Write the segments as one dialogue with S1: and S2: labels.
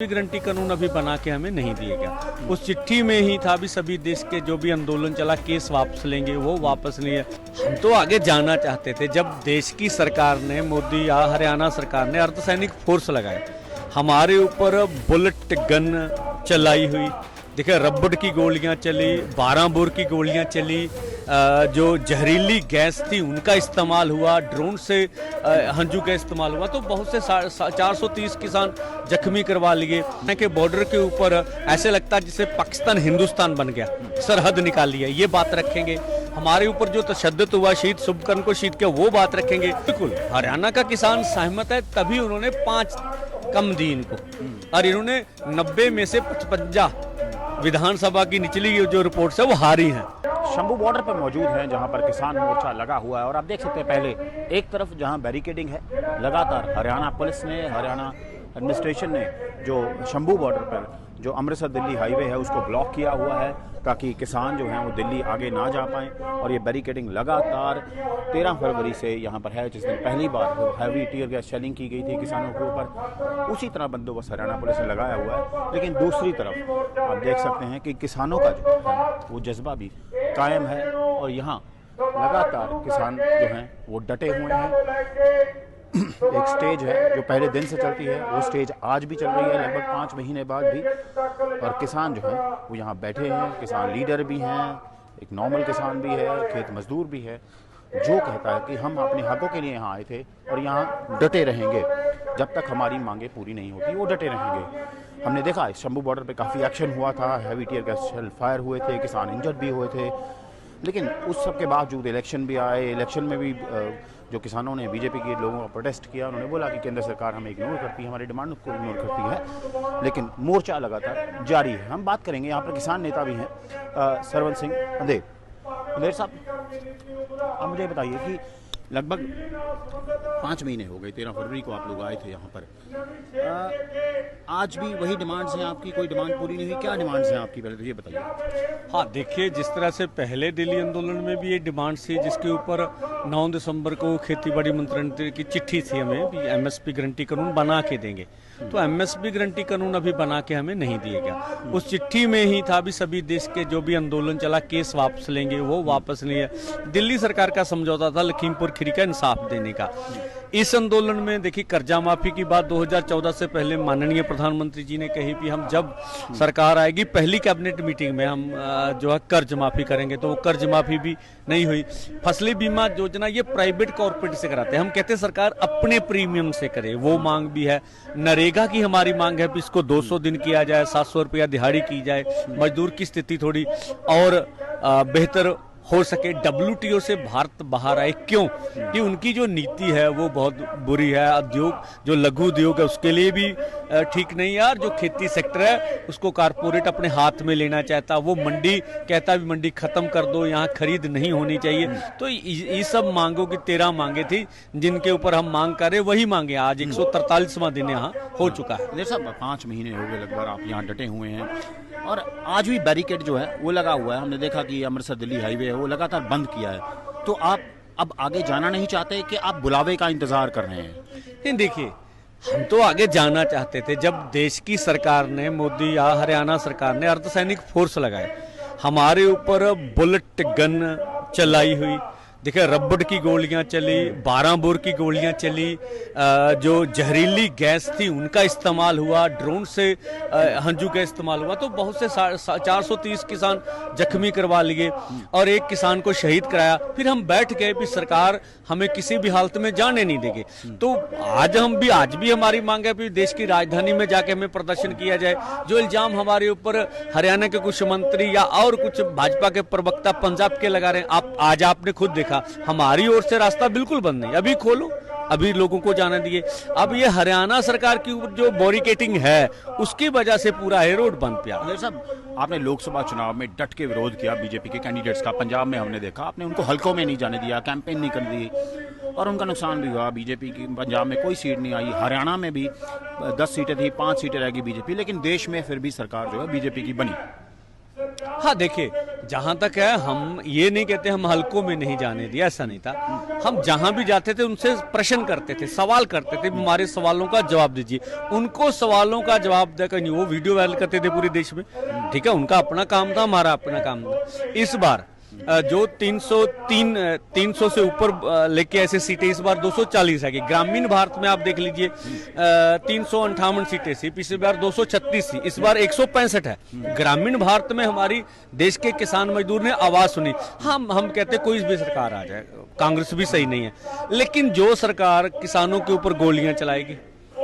S1: Guarantee कानून अभी बना के हमें नहीं दिया गया। उस चिट्ठी में ही था भी सभी देश के जो भी आंदोलन चला केस वापस लेंगे, वो वापस नहीं है। हम तो आगे जाना चाहते थे। जब देश की सरकार ने, मोदी या हरियाणा सरकार ने अर्धसैनिक फोर्स लगाए, हमारे ऊपर बुलेट गन चलाई हुई, देखिए रबड़ की गोलियां चली, 12 बोर की गोलियां चली, जो जहरीली गैस थी उनका इस्तेमाल हुआ, ड्रोन से हंजू का इस्तेमाल हुआ, तो बहुत से 430 किसान जख्मी करवा लिए के बॉर्डर के ऊपर। ऐसे लगता है जैसे पाकिस्तान हिंदुस्तान बन गया, सरहद निकाल लिया। ये बात रखेंगे। हमारे ऊपर जो तशद्दुद हुआ, शहीद शुभकर्ण को शहीद किया, वो बात रखेंगे। बिल्कुल हरियाणा का किसान सहमत है, तभी उन्होंने 5 कम दी इनको, और इन्होंने 90 में से 55 विधानसभा की निचली जो रिपोर्ट है वो हारी हैं।
S2: शंभू बॉर्डर पर मौजूद हैं, जहां पर किसान मोर्चा लगा हुआ है। और आप देख सकते हैं, पहले एक तरफ जहां बैरिकेडिंग है, लगातार हरियाणा पुलिस ने, हरियाणा एडमिनिस्ट्रेशन ने जो शंभू बॉर्डर पर जो अमृतसर दिल्ली हाईवे है उसको ब्लॉक किया हुआ है, ताकि किसान जो हैं वो दिल्ली आगे ना जा पाएं। और ये बैरिकेडिंग लगातार 13 फरवरी से यहाँ पर है, जिस दिन पहली बार हैवी टीयर गैस शेलिंग की गई थी किसानों के ऊपर। उसी तरह बंदोबस्त हरियाणा पुलिस ने लगाया हुआ है। लेकिन दूसरी तरफ आप देख सकते हैं कि किसानों का जो है वो जज्बा भी कायम है, और यहाँ लगातार किसान जो हैं वो डटे हुए हैं। एक स्टेज है जो पहले दिन से चलती है, वो स्टेज आज भी चल रही है, लगभग 5 महीने बाद भी। और किसान जो हैं वो यहाँ बैठे हैं। किसान लीडर भी हैं, एक नॉर्मल किसान भी है, खेत मजदूर भी है, जो कहता है कि हम अपने हकों के लिए यहाँ आए थे और यहाँ डटे रहेंगे जब तक हमारी मांगे पूरी नहीं होती, वो डटे रहेंगे। हमने देखा शंभू बॉर्डर पे काफ़ी एक्शन हुआ था, heavy tear gas shell fire हुए थे, किसान इंजर्ड भी हुए थे। लेकिन उस सब के बावजूद इलेक्शन भी आए। इलेक्शन में भी जो किसानों ने बीजेपी के लोगों का प्रोटेस्ट किया, उन्होंने बोला कि केंद्र सरकार हमें इग्नोर करती है, हमारी डिमांड को इग्नोर करती है। लेकिन मोर्चा लगातार जारी है। हम बात करेंगे, यहाँ पर किसान नेता भी हैं, सरवंत सिंह अंधेर साहब, आप मुझे बताइए कि लगभग 5 महीने हो गए, 13 फरवरी को आप लोग आए थे यहाँ पर। आज भी वही डिमांड्स हैं आपकी? कोई डिमांड पूरी नहीं हुई? क्या डिमांड्स हैं आपकी, पहले तो ये बताइए।
S1: हाँ, देखिए, जिस तरह से पहले दिल्ली आंदोलन में भी ये डिमांड थी, जिसके ऊपर 9 दिसंबर को खेती बाड़ी मंत्री की चिट्ठी थी हमें भी, एमएसपी गारंटी कानून बना के देंगे। तो एमएसपी गारंटी कानून अभी बना के हमें नहीं दिया गया। उस चिट्ठी में ही था भी सभी देश के जो भी आंदोलन चला केस वापस लेंगे, वो वापस नहीं है। दिल्ली सरकार का समझौता था लखीमपुर खीरी का इंसाफ देने का। इस आंदोलन में देखिए, कर्जा माफी की बात 2014 से पहले माननीय प्रधानमंत्री जी ने कही कि हम जब सरकार आएगी पहली कैबिनेट मीटिंग में हम जो है कर्ज माफी करेंगे, तो वो कर्ज माफी भी नहीं हुई। फसली बीमा योजना ये प्राइवेट कॉर्पोरेट से कराते हैं, हम कहते हैं सरकार अपने प्रीमियम से करे, वो मांग भी है। नरेगा की हमारी मांग है, इसको 200 दिन किया जाए, 700 रुपया दिहाड़ी की जाए, मजदूर की स्थिति थोड़ी और बेहतर हो सके। WTO से भारत बाहर आए, क्यों? कि उनकी जो नीति है वो बहुत बुरी है। उद्योग, जो लघु उद्योग है उसके लिए भी ठीक नहीं है, और जो खेती सेक्टर है उसको कारपोरेट अपने हाथ में लेना चाहता। वो मंडी कहता है मंडी खत्म कर दो, यहाँ खरीद नहीं होनी चाहिए। तो ये सब मांगों की 13 मांगे थी जिनके ऊपर हम मांग कर रहे, वही मांगे आज 143वां दिन यहाँ हो चुका है।
S2: मेरे साहब 5 महीने हो गए लगभग आप यहाँ डटे हुए हैं, और आज भी बैरिकेड जो है वो लगा हुआ है। हमने देखा कि अमृतसर दिल्ली हाईवे है वो लगातार बंद किया है। तो आप अब आगे जाना नहीं चाहते कि आप बुलावे का इंतजार कर रहे हैं?
S1: देखिए, हम तो आगे जाना चाहते थे। जब देश की सरकार ने, मोदी या हरियाणा सरकार ने अर्धसैनिक फोर्स लगाए, हमारे ऊपर बुलेट गन चलाई हुई, देखिए रबड़ की गोलियां चली, 12 बोर की गोलियां चली, जो जहरीली गैस थी उनका इस्तेमाल हुआ, ड्रोन से हंजू का इस्तेमाल हुआ, तो बहुत से 430 किसान जख्मी करवा लिए और एक किसान को शहीद कराया। फिर हम बैठ गए भी सरकार हमें किसी भी हालत में जाने नहीं देगी। तो आज भी हमारी मांग है भी देश की राजधानी में जाके हमें प्रदर्शन किया जाए। जो इल्जाम हमारे ऊपर हरियाणा के कुछ मंत्री या और कुछ भाजपा के प्रवक्ता पंजाब के लगा रहे हैं, आज आपने खुद देखा हमारी ओर से रास्ता बिल्कुल बंद नहीं। अभी खोलो, अभी लोगों को जाने दिए। अब ये हरियाणा सरकार की जो बैरिकेडिंग है उसकी वजह से पूरा है रोड बंद पिया।
S2: साहब, आपने लोकसभा चुनाव में डट के विरोध किया बीजेपी के कैंडिडेट्स का। पंजाब में हमने देखा आपने उनको हल्कों में नहीं जाने दिया, कैंपेन नहीं कर दी, और उनका नुकसान भी हुआ। बीजेपी की पंजाब में कोई सीट नहीं आई, हरियाणा में भी 10 सीटें थी, 5 सीटें रहेगी बीजेपी, लेकिन देश में फिर भी सरकार जो है बीजेपी की बनी।
S1: हाँ, देखिए, जहां तक है, हम ये नहीं कहते हम हलकों में नहीं जाने दिया, ऐसा नहीं था। हम जहां भी जाते थे उनसे प्रश्न करते थे, सवाल करते थे, हमारे सवालों का जवाब दीजिए। उनको सवालों का जवाब देकर नहीं, वो वीडियो वायरल करते थे पूरे देश में, ठीक है, उनका अपना काम था, हमारा अपना काम था। इस बार जो 300 से ऊपर लेके ऐसे सीटें, इस बार 240 है कि ग्रामीण भारत में आप देख लीजिए 358 सीटें थी, पिछली बार 236 थी, इस बार 165 है। ग्रामीण भारत में हमारी देश के किसान मजदूर ने आवाज सुनी। हम कहते कोई भी सरकार आ जाए, कांग्रेस भी सही नहीं है, लेकिन जो सरकार किसानों के ऊपर गोलियां चलाएगी,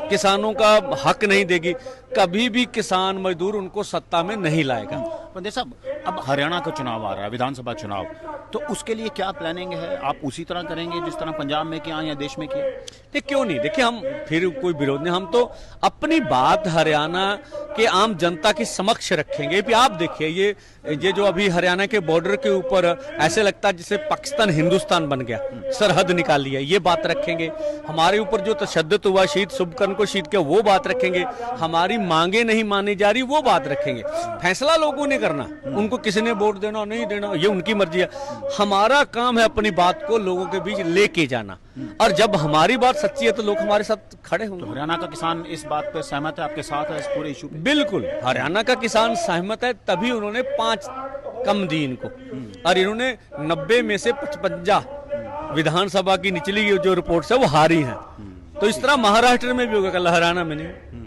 S1: किसानों का हक नहीं देगी, कभी भी किसान मजदूर उनको सत्ता में नहीं लाएगा।
S2: पंडित साहब, अब हरियाणा का चुनाव आ रहा है, विधानसभा चुनाव, तो उसके लिए क्या प्लानिंग है? आप उसी तरह करेंगे जिस तरह पंजाब में किया या देश में किया?
S1: क्यों नहीं, देखिए हम फिर कोई विरोध नहीं, हम तो अपनी बात हरियाणा के आम जनता के समक्ष रखेंगे। भी आप देखिए ये जो अभी हरियाणा के बॉर्डर के ऊपर ऐसे लगता है जैसे पाकिस्तान हिंदुस्तान बन गया, सरहद निकाली है, ये बात रखेंगे। हमारे ऊपर जो तशद्दुद हुआ, शहीद शुभकर्ण को शहीद किया, वो बात रखेंगे। हमारी मांगे नहीं मानी जा रही, वो बात रखेंगे। फैसला लोगों ने करना, उनको किसी ने वोट देना नहीं देना ये उनकी मर्जी है। हमारा काम है अपनी बात को लोगों के बीच लेके जाना, और जब हमारी बात सच्ची है तो लोग हमारे साथ खड़े होंगे।
S2: तो हरियाणा का किसान इस बात पर सहमत है, आपके साथ है इस पूरे इशू पे?
S1: बिल्कुल, हरियाणा का किसान सहमत है, तभी उन्होंने 5 कम दी इनको, और इन्होंने 90 में से 55 विधानसभा की निचली जो रिपोर्ट्स है वो हारी हैं। तो इस तरह महाराष्ट्र में भी होगा, कल हरियाणा में नहीं।